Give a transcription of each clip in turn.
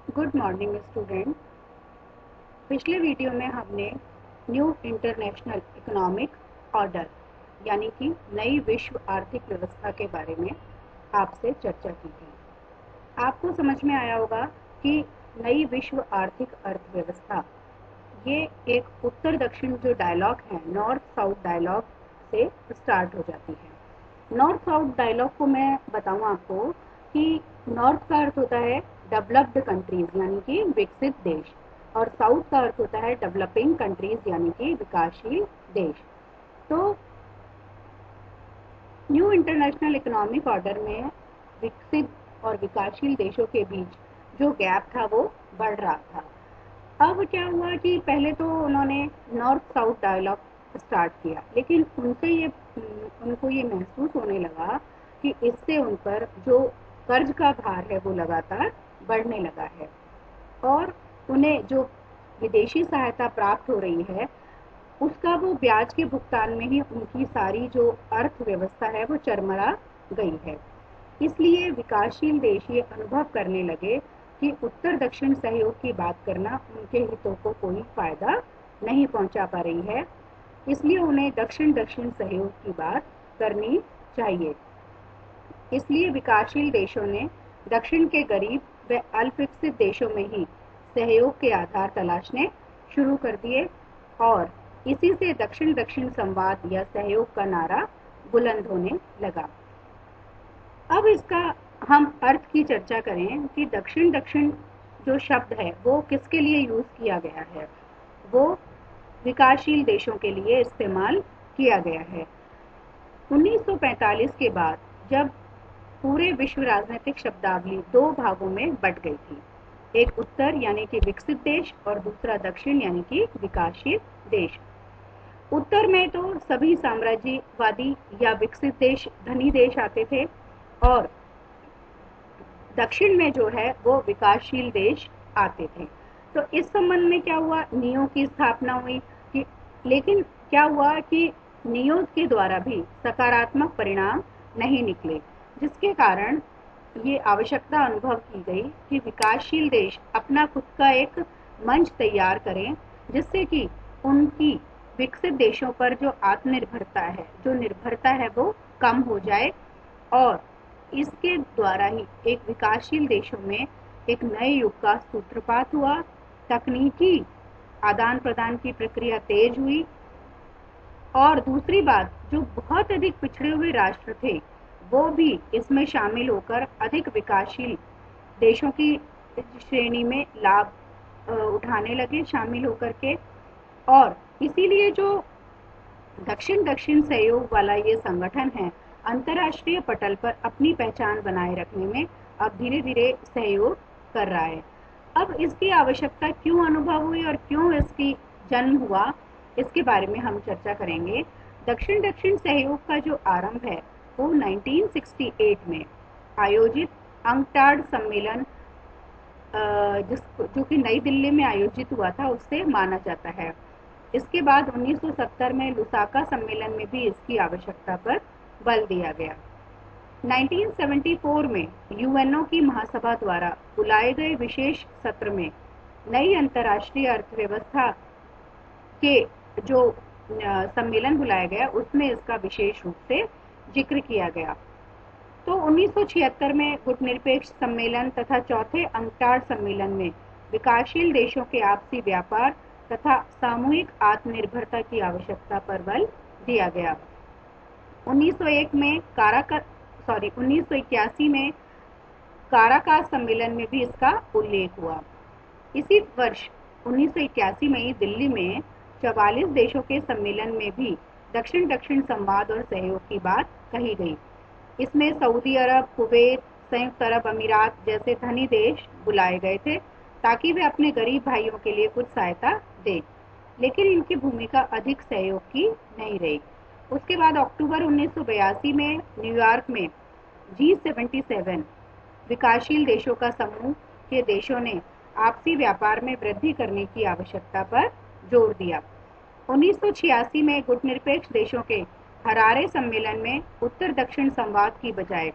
Good morning student. पिछले video में हमने न्यू इंटरनेशनल इकोनॉमिक ऑर्डर यानी कि नई विश्व आर्थिक व्यवस्था के बारे में आपसे चर्चा की थी। आपको समझ में आया होगा कि नई विश्व आर्थिक अर्थव्यवस्था ये एक उत्तर दक्षिण जो डायलॉग है, नॉर्थ साउथ डायलॉग से स्टार्ट हो जाती है। नॉर्थ साउथ डायलॉग को मैं बताऊं आपको कि नॉर्थ का अर्थ होता है डेवलप्ड कंट्रीज यानी कि विकसित देश, और साउथ का अर्थ होता है डेवलपिंग कंट्रीज यानी कि विकासशील देश। तो न्यू इंटरनेशनल इकोनॉमिक ऑर्डर में विकसित और विकासशील देशों के बीच जो गैप था वो बढ़ रहा था। अब क्या हुआ कि पहले तो उन्होंने नॉर्थ साउथ डायलॉग स्टार्ट किया, लेकिन उनको ये महसूस होने लगा कि इससे उन पर जो कर्ज का भार है वो लगातार बढ़ने लगा है, और उन्हें जो विदेशी सहायता प्राप्त हो रही है उसका वो ब्याज के भुगतान में ही उनकी सारी जो अर्थव्यवस्था है वो चरमरा गई है। इसलिए विकासशील देश ये अनुभव करने लगे कि उत्तर दक्षिण सहयोग की बात करना उनके हितों को कोई फायदा नहीं पहुंचा पा रही है। इसलिए उन्हें दक्षिण दक्षिण सहयोग की बात करनी चाहिए। इसलिए विकासशील देशों ने दक्षिण के गरीब व अल्पविकसित देशों में ही सहयोग के आधार तलाशने शुरू कर दिए, और इसी से दक्षिण दक्षिण संवाद या सहयोग का नारा बुलंद होने लगा। अब इसका हम अर्थ की चर्चा करें कि दक्षिण दक्षिण जो शब्द है वो किसके लिए यूज किया गया है। वो विकासशील देशों के लिए इस्तेमाल किया गया है। 1945 के बाद जब पूरे विश्व राजनीतिक शब्दावली दो भागों में बट गई थी, एक उत्तर यानी कि विकसित देश और दूसरा दक्षिण यानी कि विकासशील देश। उत्तर में तो सभी साम्राज्यवादी या विकसित देश, धनी देश आते थे, और दक्षिण में जो है वो विकासशील देश आते थे। तो इस संबंध में क्या हुआ, नियो की स्थापना हुई कि, लेकिन क्या हुआ कि नियो के द्वारा भी सकारात्मक परिणाम नहीं निकले, जिसके कारण ये आवश्यकता अनुभव की गई कि विकासशील देश अपना खुद का एक मंच तैयार करें, जिससे कि उनकी विकसित देशों पर जो आत्मनिर्भरता है, जो निर्भरता है वो कम हो जाए, और इसके द्वारा ही एक विकासशील देशों में एक नए युग का सूत्रपात हुआ। तकनीकी आदान प्रदान की प्रक्रिया तेज हुई, और दूसरी बात, जो बहुत अधिक पिछड़े हुए राष्ट्र थे वो भी इसमें शामिल होकर अधिक विकासशील देशों की श्रेणी में लाभ उठाने लगे शामिल होकर के। और इसीलिए जो दक्षिण दक्षिण सहयोग वाला ये संगठन है, अंतर्राष्ट्रीय पटल पर अपनी पहचान बनाए रखने में अब धीरे धीरे सहयोग कर रहा है। अब इसकी आवश्यकता क्यों अनुभव हुई और क्यों इसकी जन्म हुआ, इसके बारे में हम चर्चा करेंगे। दक्षिण दक्षिण सहयोग का जो आरंभ है वो 1968 में आयोजित अंकटाड सम्मेलन जो कि नई दिल्ली में आयोजित हुआ था उससे माना जाता है। इसके बाद 1970 में लुसाका सम्मेलन में भी इसकी आवश्यकता पर बल दिया गया। 1974 में यूएनओ की महासभा द्वारा बुलाए गए विशेष सत्र में नई अंतर्राष्ट्रीय अर्थव्यवस्था के जो सम्मेलन बुलाया गया उसमें इसका विशेष रूप से जिक्र किया गया। तो 1976 में गुटनिरपेक्ष सम्मेलन तथा चौथे अंकटाड सम्मेलन में विकासशील देशों के आपसी व्यापार तथा सामूहिक आत्मनिर्भरता की आवश्यकता पर बल दिया गया। 1981 में काराकास सम्मेलन में भी इसका उल्लेख हुआ। इसी वर्ष 1981 में ही दिल्ली में 44 देशों के सम्मेलन में भी दक्षिण दक्षिण संवाद और सहयोग की बात कही गई। इसमें सऊदी अरब, कुवैत, संयुक्त अरब अमीरात जैसे धनी देश बुलाए गए थे ताकि वे अपने गरीब भाइयों के लिए कुछ सहायता दें, लेकिन इनकी भूमिका अधिक सहयोग की नहीं रही। उसके बाद अक्टूबर 1982 में न्यूयॉर्क में G77 विकासशील देशों का समूह के देशों ने आपसी व्यापार में वृद्धि करने की आवश्यकता पर जोर दिया। 1986 में गुटनिरपेक्ष देशों के हरारे सम्मेलन में उत्तर दक्षिण संवाद की बजाय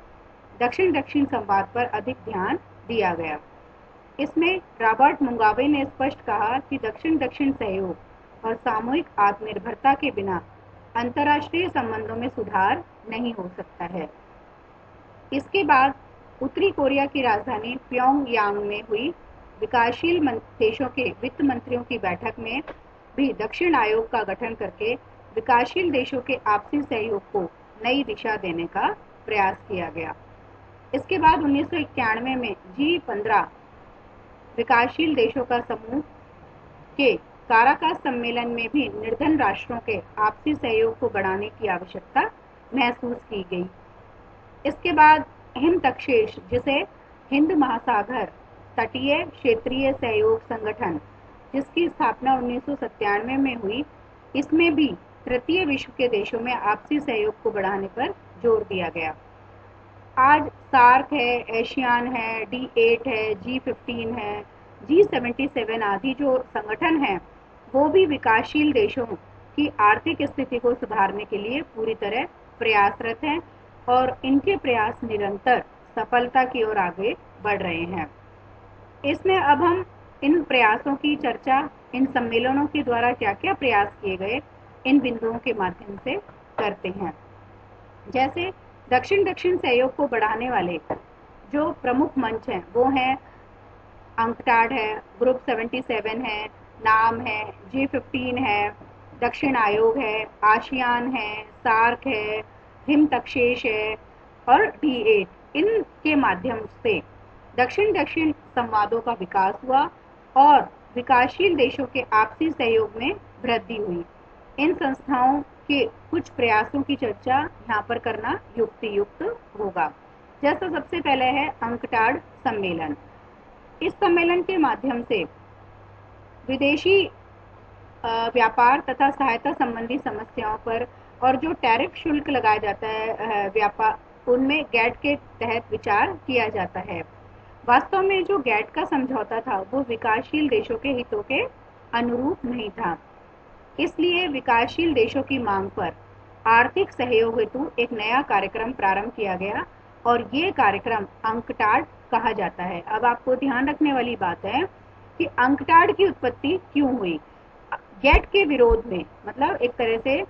दक्षिण दक्षिण संवाद पर अधिक ध्यान दिया गया। इसमें रॉबर्ट मुगाबे ने स्पष्ट कहा कि दक्षिण दक्षिण सहयोग और सामूहिक आत्मनिर्भरता के बिना अंतर्राष्ट्रीय संबंधों में सुधार नहीं हो सकता है। इसके बाद उत्तरी कोरिया की राजधानी प्योंगयांग में हुई विकासशील देशों के वित्त मंत्रियों की बैठक में भी दक्षिण आयोग का गठन करके विकासशील देशों के आपसी सहयोग को नई दिशा देने का प्रयास किया गया। इसके बाद 1991 में G15 विकासशील देशों का समूह के काराकास सम्मेलन में भी निर्धन राष्ट्रों के आपसी सहयोग को बढ़ाने की आवश्यकता महसूस की गई। इसके बाद हिमतक्षेश, जिसे हिंद महासागर तटीय क्षेत्रीय सहयोग संगठन, जिसकी स्थापना 1997 में हुई, इसमें भी तृतीय विश्व के देशों में आपसी सहयोग को बढ़ाने पर जोर दिया गया। आज सार्क है, एशियान है, D8 है, G15 है, G77 आदि जो संगठन हैं, वो भी विकासशील देशों की आर्थिक स्थिति को सुधारने के लिए पूरी तरह प्रयासरत हैं और इनके प्रयास निरंतर सफलता की ओर आगे बढ़ रहे हैं। इसमें अब हम इन प्रयासों की चर्चा, इन सम्मेलनों के द्वारा क्या क्या प्रयास किए गए, इन बिंदुओं के माध्यम से करते हैं। जैसे दक्षिण दक्षिण सहयोग को बढ़ाने वाले जो प्रमुख मंच हैं वो हैं अंकटाड है, ग्रुप 77 है, नाम है, G15 है, दक्षिण आयोग है, आसियान है, सार्क है, हिमतक्षेश है और D8। इनके माध्यम से दक्षिण दक्षिण संवादों का विकास हुआ और विकासशील देशों के आपसी सहयोग में वृद्धि हुई। इन संस्थाओं के कुछ प्रयासों की चर्चा यहाँ पर करना युक्तियुक्त होगा। जैसा सबसे पहले है अंकटाड सम्मेलन। इस सम्मेलन के माध्यम से विदेशी व्यापार तथा सहायता संबंधी समस्याओं पर और जो टैरिफ शुल्क लगाया जाता है व्यापार, उनमें गैट के तहत विचार किया जाता है। वास्तव में जो गैट का समझौता था वो विकासशील देशों के हितों के अनुरूप नहीं था। इसलिए विकासशील देशों की मांग पर आर्थिक सहयोग हेतु एक नया कार्यक्रम प्रारंभ किया गया और ये कार्यक्रम अंकटाड कहा जाता है। अब आपको ध्यान रखने वाली बात है कि अंकटाड की उत्पत्ति क्यों हुई। गैट के विरोध में, मतलब एक तरह से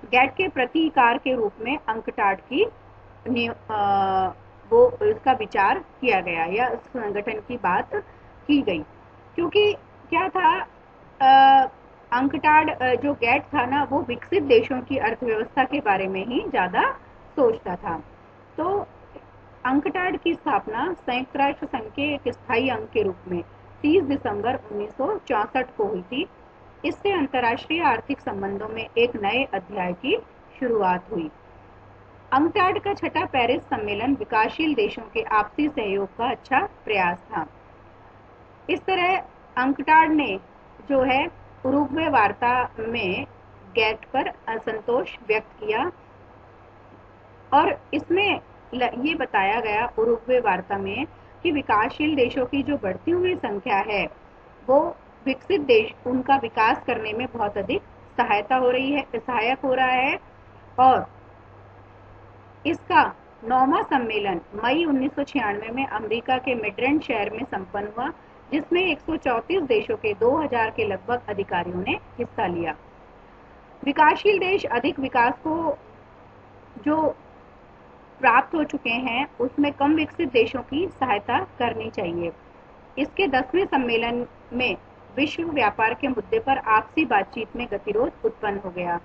गैट के प्रतिकार के रूप में अंकटाड की वो इसका विचार किया गया या इस संगठन की बात की गई। क्योंकि क्या था, अंकटाड जो गैट था ना, वो विकसित देशों की अर्थव्यवस्था के बारे में ही ज्यादा सोचता था। तो अंकटाड की स्थापना संयुक्त राष्ट्र संघ के एक स्थायी अंग के रूप में 30 दिसंबर 1964 को हुई थी। इससे अंतर्राष्ट्रीय आर्थिक संबंधों में एक नए अध्याय की शुरुआत हुई। अंकटाड का छठा पेरिस सम्मेलन विकासशील देशों के आपसी सहयोग का अच्छा प्रयास था। इस तरह अंकटाड ने जो है उरुग्वे वार्ता में गैट पर असंतोष व्यक्त किया और इसमें ये बताया गया उरुग्वे वार्ता में कि विकासशील देशों की जो बढ़ती हुई संख्या है वो विकसित देश उनका विकास करने में बहुत अधिक सहायक हो रहा है और इसका 9वां सम्मेलन मई 1996 में अमेरिका के मिडलैंड शहर में संपन्न हुआ, जिसमें 134 देशों के 2000 के लगभग अधिकारियों ने हिस्सा लिया। विकासशील देश अधिक विकास को जो प्राप्त हो चुके हैं उसमें कम विकसित देशों की सहायता करनी चाहिए। इसके 10वें सम्मेलन में विश्व व्यापार के मुद्दे पर आपसी बातचीत में गतिरोध उत्पन्न हो गया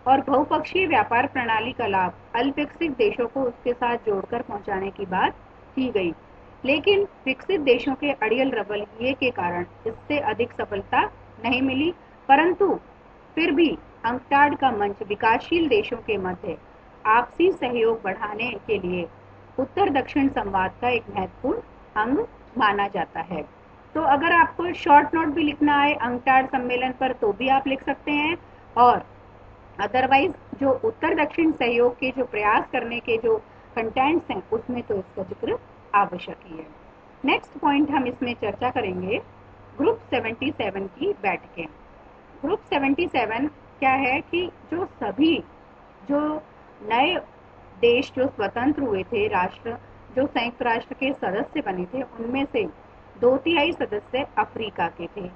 और बहुपक्षीय व्यापार प्रणाली का लाभ अल्पविकसित देशों को उसके साथ जोड़कर पहुंचाने की बात की गई, लेकिन विकसित देशों के अड़ियल रवैये के कारण इससे अधिक सफलता नहीं मिली। परंतु फिर भी अंकटाड का मंच विकासशील देशों के मध्य आपसी सहयोग बढ़ाने के लिए उत्तर दक्षिण संवाद का एक महत्वपूर्ण अंग माना जाता है। तो अगर आपको शॉर्ट नोट भी लिखना है अंकटाड सम्मेलन पर तो भी आप लिख सकते हैं, और अदरवाइज जो उत्तर दक्षिण सहयोग के जो प्रयास करने के जो कंटेंट्स हैं उसमें तो इसका जिक्र आवश्यक ही है। नेक्स्ट पॉइंट हम इसमें चर्चा करेंगे ग्रुप 77 की बैठकें। ग्रुप 77 क्या है कि जो सभी जो नए देश जो स्वतंत्र हुए थे, राष्ट्र जो संयुक्त राष्ट्र के सदस्य बने थे, उनमें से 2/3 सदस्य अफ्रीका के थे।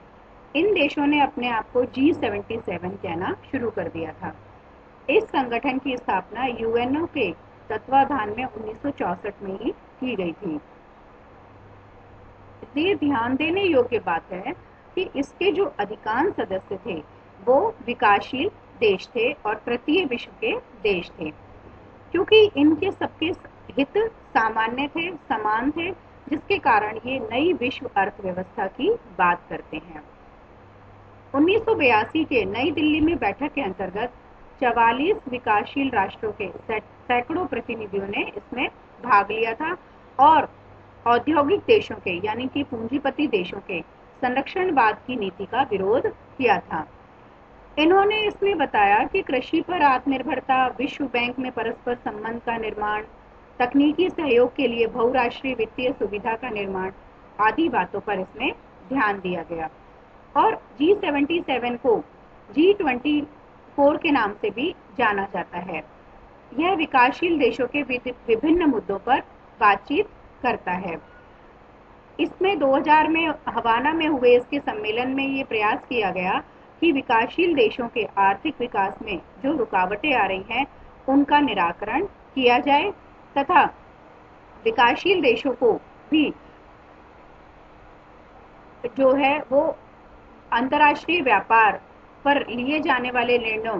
इन देशों ने अपने आप को G77 कहना शुरू कर दिया था। इस संगठन की स्थापना यूएनओ के तत्वाधान में 1964 में ही की गई थी। ये ध्यान देने योग्य बात है कि इसके जो अधिकांश सदस्य थे वो विकासशील देश थे और तृतीय विश्व के देश थे, क्योंकि इनके सबके हित सामान्य थे, समान थे, जिसके कारण ये नई विश्व अर्थव्यवस्था की बात करते हैं। 1982 के नई दिल्ली में बैठक के अंतर्गत 44 विकासशील राष्ट्रों के सैकड़ों प्रतिनिधियों ने इसमें भाग लिया था और औद्योगिक देशों के यानी कि पूंजीपति देशों के संरक्षणवाद की नीति का विरोध किया था। इन्होंने इसमें बताया कि कृषि पर आत्मनिर्भरता, विश्व बैंक में परस्पर संबंध का निर्माण, तकनीकी सहयोग के लिए बहुराष्ट्रीय वित्तीय सुविधा का निर्माण आदि बातों पर इसमें ध्यान दिया गया। और G77 को G24 के नाम से भी जाना जाता है। यह विकासशील देशों के विभिन्न मुद्दों पर बातचीत करता है। इसमें 2000 में हवाना में हुए इसके सम्मेलन में ये प्रयास किया गया कि विकासशील देशों के आर्थिक विकास में जो रुकावटें आ रही हैं उनका निराकरण किया जाए तथा विकासशील देशों को भी जो है वो अंतर्राष्ट्रीय व्यापार पर लिए जाने वाले निर्णयों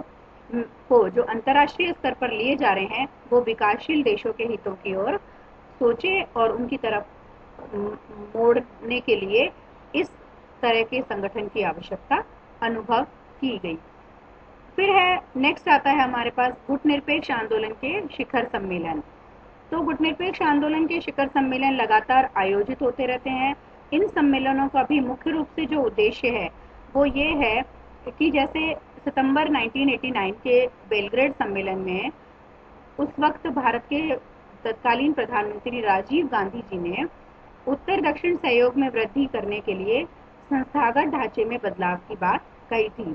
को जो अंतर्राष्ट्रीय स्तर पर लिए जा रहे हैं वो विकासशील देशों के हितों की ओर सोचे और उनकी तरफ मोड़ने के लिए इस तरह के संगठन की आवश्यकता अनुभव की गई। फिर है नेक्स्ट आता है हमारे पास गुटनिरपेक्ष आंदोलन के शिखर सम्मेलन। तो गुटनिरपेक्ष आंदोलन के शिखर सम्मेलन लगातार आयोजित होते रहते हैं। इन सम्मेलनों का भी मुख्य रूप से जो उद्देश्य है वो ये है कि जैसे सितंबर 1989 के बेलग्रेड सम्मेलन में उस वक्त भारत के तत्कालीन प्रधानमंत्री राजीव गांधी जी ने उत्तर दक्षिण सहयोग में वृद्धि करने के लिए संस्थागत ढांचे में बदलाव की बात कही थी।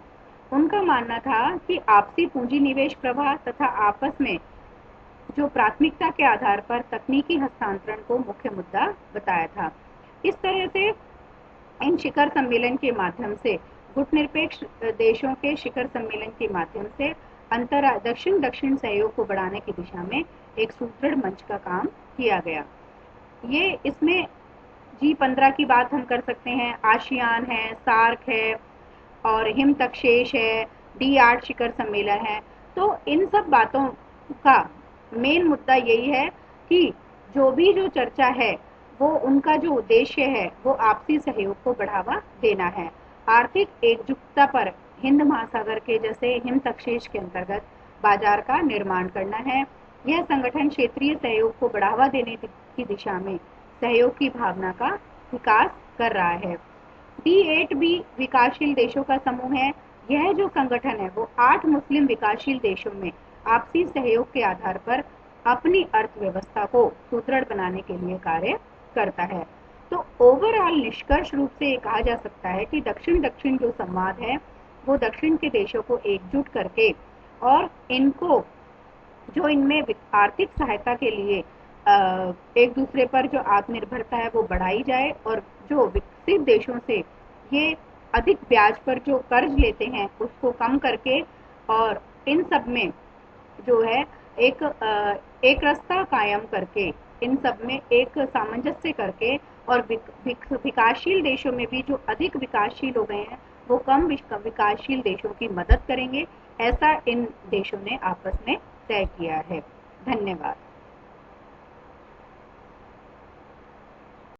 उनका मानना था कि आपसी पूंजी निवेश प्रवाह तथा आपस में जो प्राथमिकता के आधार पर तकनीकी हस्तांतरण को मुख्य मुद्दा बताया था। इस तरह से इन शिखर सम्मेलन के माध्यम से गुटनिरपेक्ष देशों के शिखर सम्मेलन के माध्यम से दक्षिण दक्षिण सहयोग को बढ़ाने की दिशा में एक सुदृढ़ मंच का काम किया गया। ये इसमें G15 की बात हम कर सकते हैं, आसियान है, सार्क है और हिमतक्षेश है, D8 शिखर सम्मेलन है। तो इन सब बातों का मेन मुद्दा यही है कि जो चर्चा है वो उनका जो उद्देश्य है वो आपसी सहयोग को बढ़ावा देना है। आर्थिक एकजुटता पर हिंद महासागर के जैसे हिमतक्षेश के अंतर्गत बाजार का निर्माण करना है। यह संगठन क्षेत्रीय सहयोग को बढ़ावा देने की दिशा में सहयोग की भावना का विकास कर रहा है। D8 भी विकासशील देशों का समूह है। यह जो संगठन है वो 8 मुस्लिम विकासशील देशों में आपसी सहयोग के आधार पर अपनी अर्थव्यवस्था को सुदृढ़ बनाने के लिए कार्य करता है। तो ओवरऑल निष्कर्ष रूप से कहा जा सकता है कि दक्षिण दक्षिण जो संवाद है वो दक्षिण के देशों को एकजुट करके और इनको जो इनमें आर्थिक सहायता के लिए एक दूसरे पर जो आत्मनिर्भरता है वो बढ़ाई जाए और जो विकसित देशों से ये अधिक ब्याज पर जो कर्ज लेते हैं उसको कम करके और इन सब में जो है एक रास्ता कायम करके इन सब में एक सामंजस्य करके और विकासशील देशों में भी जो अधिक विकासशील हो गए हैं वो कम विकासशील देशों की मदद करेंगे, ऐसा इन देशों ने आपस में तय किया है। धन्यवाद।